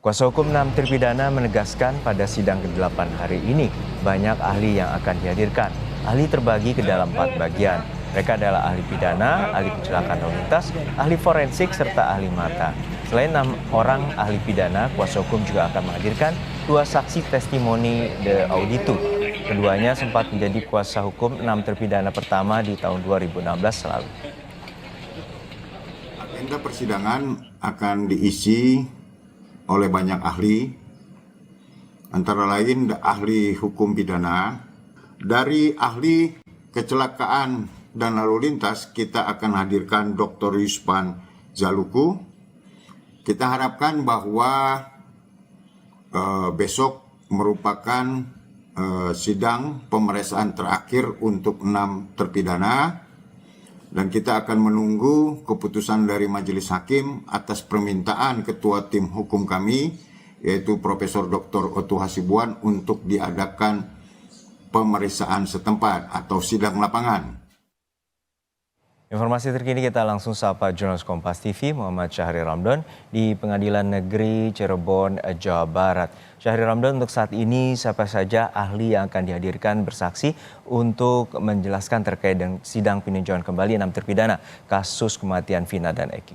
Kuasa hukum 6 terpidana menegaskan pada sidang ke-8 hari ini banyak ahli yang akan dihadirkan. Ahli terbagi ke dalam 4 bagian. Mereka adalah ahli pidana, ahli kecelakaan lalu lintas, ahli forensik, serta ahli mata. Selain 6 orang ahli pidana, kuasa hukum juga akan menghadirkan 2 saksi testimoni de auditu. Keduanya sempat menjadi kuasa hukum 6 terpidana pertama di tahun 2016 lalu. Agenda persidangan akan diisi oleh banyak ahli, antara lain ahli hukum pidana. Dari ahli kecelakaan dan lalu lintas, kita akan hadirkan Dr. Yuspan Zaluku. Kita harapkan bahwa besok merupakan sidang pemeriksaan terakhir untuk 6 terpidana. Dan kita akan menunggu keputusan dari majelis hakim atas permintaan ketua tim hukum kami, yaitu Profesor Dr. Oto Hasibuan, untuk diadakan pemeriksaan setempat atau sidang lapangan. Informasi terkini kita langsung sapa jurnalis Kompas TV Muhammad Syahrir Ramdan di Pengadilan Negeri Cirebon, Jawa Barat. Syahrir Ramdan, untuk saat ini siapa saja ahli yang akan dihadirkan bersaksi untuk menjelaskan terkait dengan sidang peninjauan kembali 6 terpidana kasus kematian Vina dan Eki?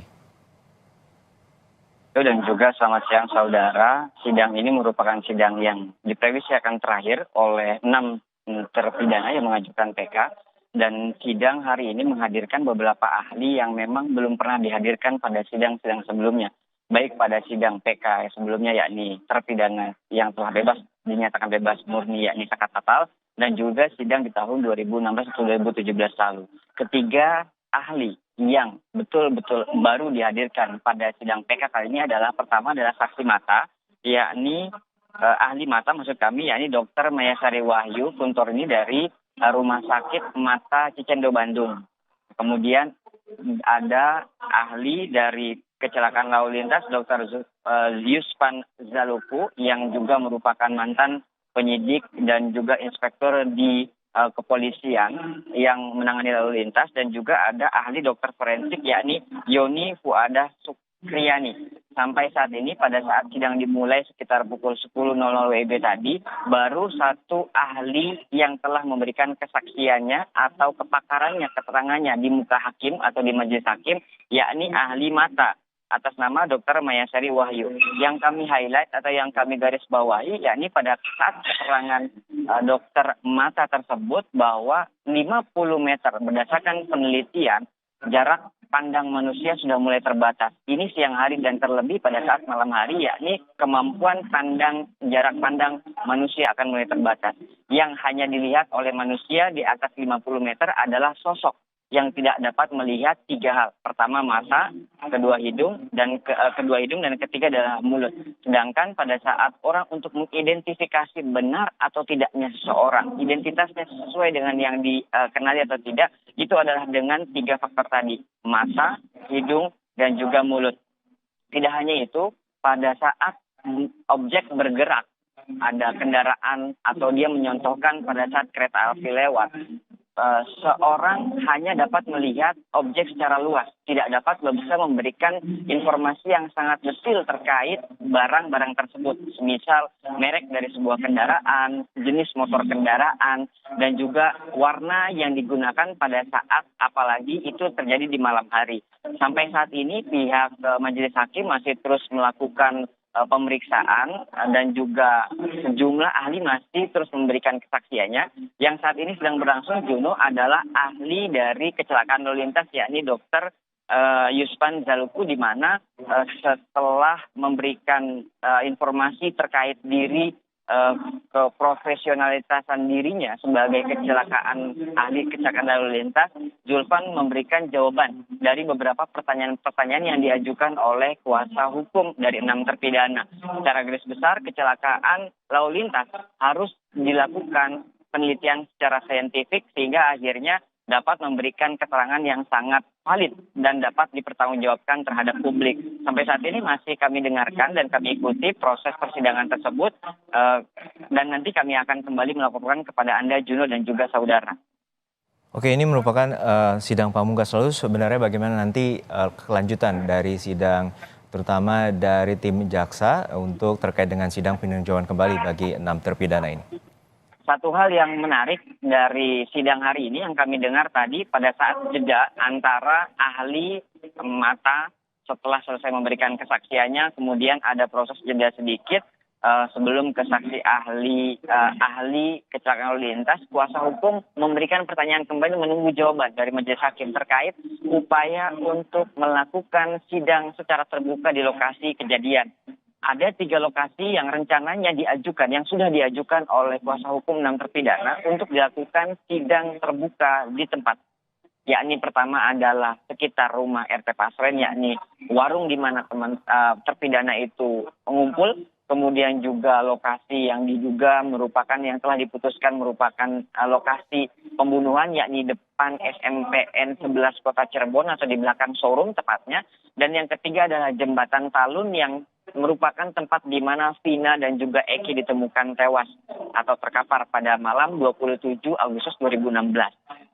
Dan juga selamat siang saudara, sidang ini merupakan sidang yang diprediksi akan terakhir oleh 6 terpidana yang mengajukan PK. Dan sidang hari ini menghadirkan beberapa ahli yang memang belum pernah dihadirkan pada sidang-sidang sebelumnya. Baik pada sidang PK sebelumnya, yakni terpidana yang telah bebas, dinyatakan bebas murni, yakni Sakat Tatal, dan juga sidang di tahun 2016 atau 2017 lalu. Ketiga ahli yang betul-betul baru dihadirkan pada sidang PK kali ini adalah, pertama adalah saksi mata, yakni ahli mata maksud kami, yakni Dr. Mayasari Wahyu Kuntorni dari Rumah Sakit Mata Cicendo Bandung. Kemudian ada ahli dari kecelakaan lalu lintas Dr. Yuspan Zaluku yang juga merupakan mantan penyidik dan juga inspektur di kepolisian yang menangani lalu lintas, dan juga ada ahli dokter forensik yakni Yoni Fuadah Sukriyani. Sampai saat ini pada saat sidang dimulai sekitar pukul 10.00 WIB tadi, baru satu ahli yang telah memberikan kesaksiannya atau kepakarannya, keterangannya di muka hakim atau di majelis hakim, yakni ahli mata atas nama Dr. Mayasari Wahyu. Yang kami highlight atau yang kami garis bawahi, yakni pada saat keterangan dokter mata tersebut bahwa 50 meter berdasarkan penelitian jarak pandang manusia sudah mulai terbatas. Ini siang hari dan terlebih pada saat malam hari, yakni kemampuan jarak pandang manusia akan mulai terbatas. Yang hanya dilihat oleh manusia di atas 50 meter adalah sosok yang tidak dapat melihat 3 hal. Pertama mata, kedua hidung, dan ketiga adalah mulut. Sedangkan pada saat orang untuk mengidentifikasi benar atau tidaknya seseorang, identitasnya sesuai dengan yang dikenali atau tidak, itu adalah dengan 3 faktor tadi, mata, hidung, dan juga mulut. Tidak hanya itu, pada saat objek bergerak, ada kendaraan atau dia menyontohkan pada saat kereta api lewat, seorang hanya dapat melihat objek secara luas, tidak dapat bisa memberikan informasi yang sangat detail terkait barang-barang tersebut, misal merek dari sebuah kendaraan, jenis motor kendaraan, dan juga warna yang digunakan pada saat apalagi itu terjadi di malam hari. Sampai saat ini pihak majelis hakim masih terus melakukan pemeriksaan dan juga sejumlah ahli masih terus memberikan kesaksiannya. Yang saat ini sedang berlangsung, Juno, adalah ahli dari kecelakaan lalu lintas, yakni Dr. Yuspan Zaluku, di mana setelah memberikan informasi terkait diri, keprofesionalitasan dirinya sebagai ahli kecelakaan lalu lintas, Zulfan memberikan jawaban dari beberapa pertanyaan-pertanyaan yang diajukan oleh kuasa hukum dari 6 terpidana. Secara garis besar, kecelakaan lalu lintas harus dilakukan penelitian secara saintifik sehingga akhirnya dapat memberikan keterangan yang sangat valid dan dapat dipertanggungjawabkan terhadap publik. Sampai saat ini masih kami dengarkan dan kami ikuti proses persidangan tersebut, dan nanti kami akan kembali melaporkan kepada Anda, Juno, dan juga saudara. Oke, ini merupakan sidang pamungkas. Lalu sebenarnya bagaimana nanti kelanjutan dari sidang terutama dari tim jaksa untuk terkait dengan sidang peninjauan kembali bagi 6 terpidana ini? Satu hal yang menarik dari sidang hari ini yang kami dengar tadi pada saat jeda antara ahli mata setelah selesai memberikan kesaksiannya, kemudian ada proses jeda sedikit sebelum kesaksi ahli kecelakaan lalu lintas, kuasa hukum memberikan pertanyaan kembali menunggu jawaban dari majelis hakim terkait upaya untuk melakukan sidang secara terbuka di lokasi kejadian. Ada 3 lokasi yang rencananya diajukan, yang sudah diajukan oleh kuasa hukum 6 terpidana untuk dilakukan sidang terbuka di tempat. Yakni pertama adalah sekitar rumah RT Pasren, yakni warung di mana terpidana itu mengumpul. Kemudian juga lokasi yang diduga merupakan yang telah diputuskan merupakan lokasi pembunuhan, yakni depan SMPN 11 Kota Cirebon atau di belakang showroom tepatnya. Dan yang ketiga adalah jembatan Talun yang merupakan tempat di mana Vina dan juga Eki ditemukan tewas atau terkapar pada malam 27 Agustus 2016.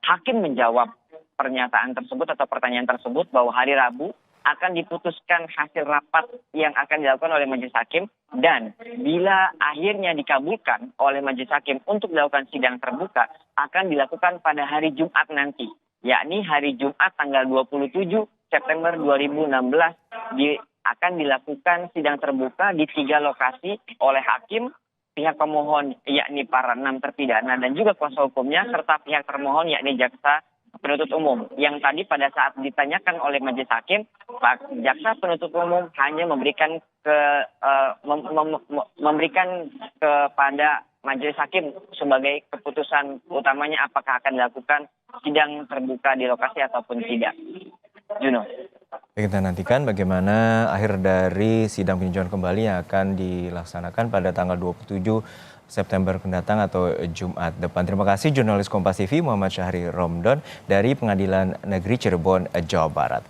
Hakim menjawab pernyataan tersebut atau pertanyaan tersebut bahwa hari Rabu akan diputuskan hasil rapat yang akan dilakukan oleh majelis hakim, dan bila akhirnya dikabulkan oleh majelis hakim untuk dilakukan sidang terbuka akan dilakukan pada hari Jumat nanti, yakni hari Jumat tanggal 27 September 2016 akan dilakukan sidang terbuka di 3 lokasi oleh hakim, pihak pemohon yakni para 6 terpidana dan juga kuasa hukumnya, serta pihak termohon yakni jaksa penuntut umum. Yang tadi pada saat ditanyakan oleh majelis hakim, jaksa penuntut umum hanya memberikan kepada majelis hakim sebagai keputusan utamanya apakah akan dilakukan sidang terbuka di lokasi ataupun tidak. Juno. Kita nantikan bagaimana akhir dari sidang peninjauan kembali yang akan dilaksanakan pada tanggal 27 September mendatang atau Jumat depan. Terima kasih jurnalis Kompas TV Muhammad Syahri Romdon dari Pengadilan Negeri Cirebon, Jawa Barat.